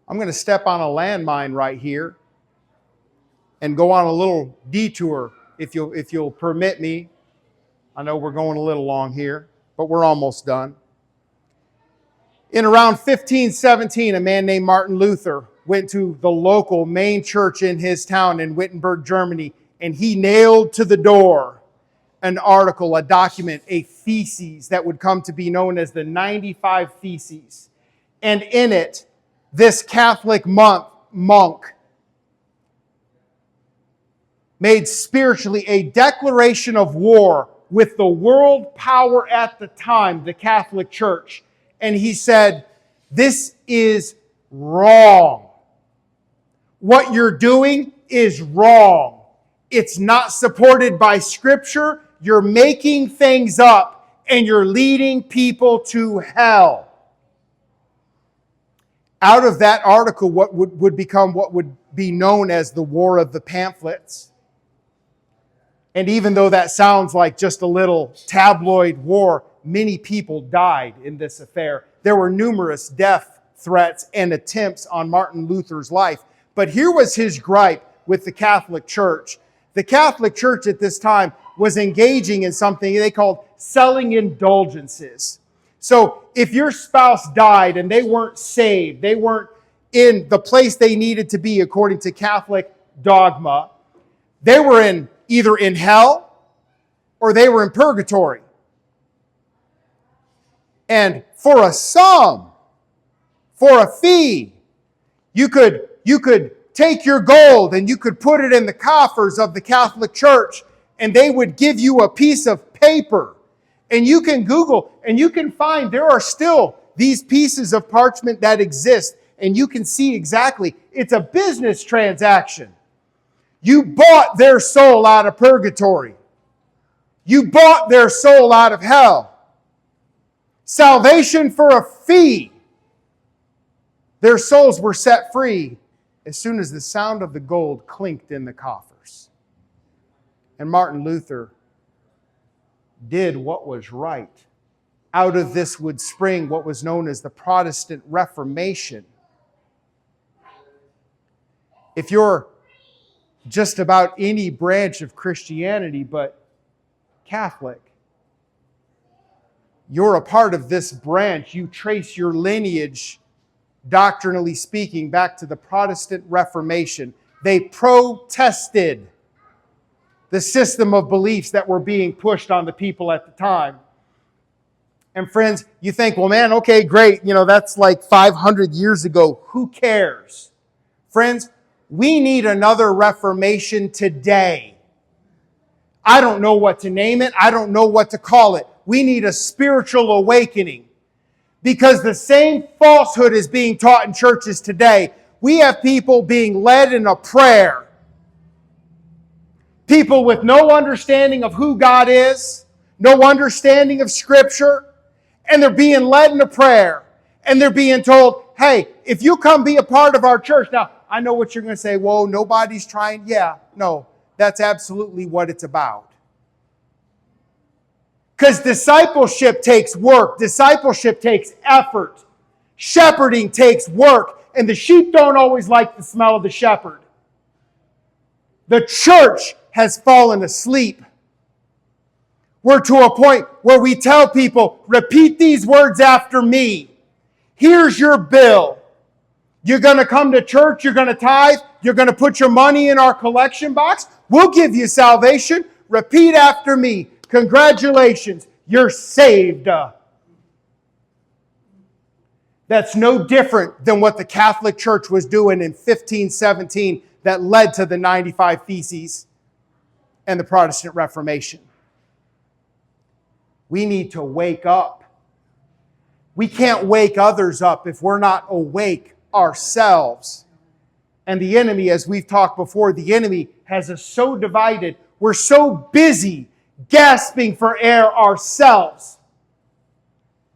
I'm going to step on a landmine right here and go on a little detour, if you'll permit me. I know we're going a little long here, but we're almost done. In around 1517, a man named Martin Luther went to the local main church in his town in Wittenberg, Germany, and he nailed to the door an article, a document, a thesis that would come to be known as the 95 Theses. And in it, this Catholic monk made spiritually a declaration of war with the world power at the time, the Catholic Church. And he said, this is wrong. What you're doing is wrong. It's not supported by Scripture. You're making things up and you're leading people to hell. Out of that article, what would become what would be known as the War of the Pamphlets. And even though that sounds like just a little tabloid war, many people died in this affair. There were numerous death threats and attempts on Martin Luther's life. But here was his gripe with the Catholic Church. The Catholic Church at this time was engaging in something they called selling indulgences. So if your spouse died and they weren't saved, they weren't in the place they needed to be according to Catholic dogma, they were either in hell or they were in purgatory. And for a sum, for a fee, you could take your gold and you could put it in the coffers of the Catholic Church, and they would give you a piece of paper. And you can Google and you can find there are still these pieces of parchment that exist, and you can see exactly. It's a business transaction. You bought their soul out of purgatory. You bought their soul out of hell. Salvation for a fee. Their souls were set free as soon as the sound of the gold clinked in the coffers. And Martin Luther did what was right. Out of this would spring what was known as the Protestant Reformation. If you're just about any branch of Christianity but Catholic, you're a part of this branch. You trace your lineage, doctrinally speaking, back to the Protestant Reformation. They protested the system of beliefs that were being pushed on the people at the time. And friends, you think, well, man, okay, great. That's like 500 years ago. Who cares? Friends, we need another Reformation today. I don't know what to name it. I don't know what to call it. We need a spiritual awakening. Because the same falsehood is being taught in churches today. We have people being led in a prayer. People with no understanding of who God is, no understanding of Scripture, and they're being led in a prayer. And they're being told, hey, if you come be a part of our church. Now, I know what you're going to say. Whoa, nobody's trying. Yeah, no, that's absolutely what it's about. Because discipleship takes work. Discipleship takes effort. Shepherding takes work. And the sheep don't always like the smell of the shepherd. The church has fallen asleep. We're to a point where we tell people, repeat these words after me. Here's your bill. You're going to come to church. You're going to tithe. You're going to put your money in our collection box. We'll give you salvation. Repeat after me. Congratulations, you're saved. That's no different than what the Catholic Church was doing in 1517 that led to the 95 Theses and the Protestant Reformation. We need to wake up. We can't wake others up if we're not awake ourselves. And the enemy, as we've talked before, the enemy has us so divided. We're so busy gasping for air ourselves,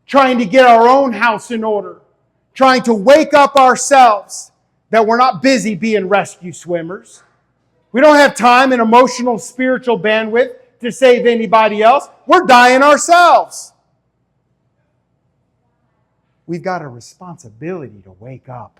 trying to get our own house in order, trying to wake up ourselves, that we're not busy being rescue swimmers. We don't have time and emotional, spiritual bandwidth to save anybody else. We're dying ourselves. We've got a responsibility to wake up.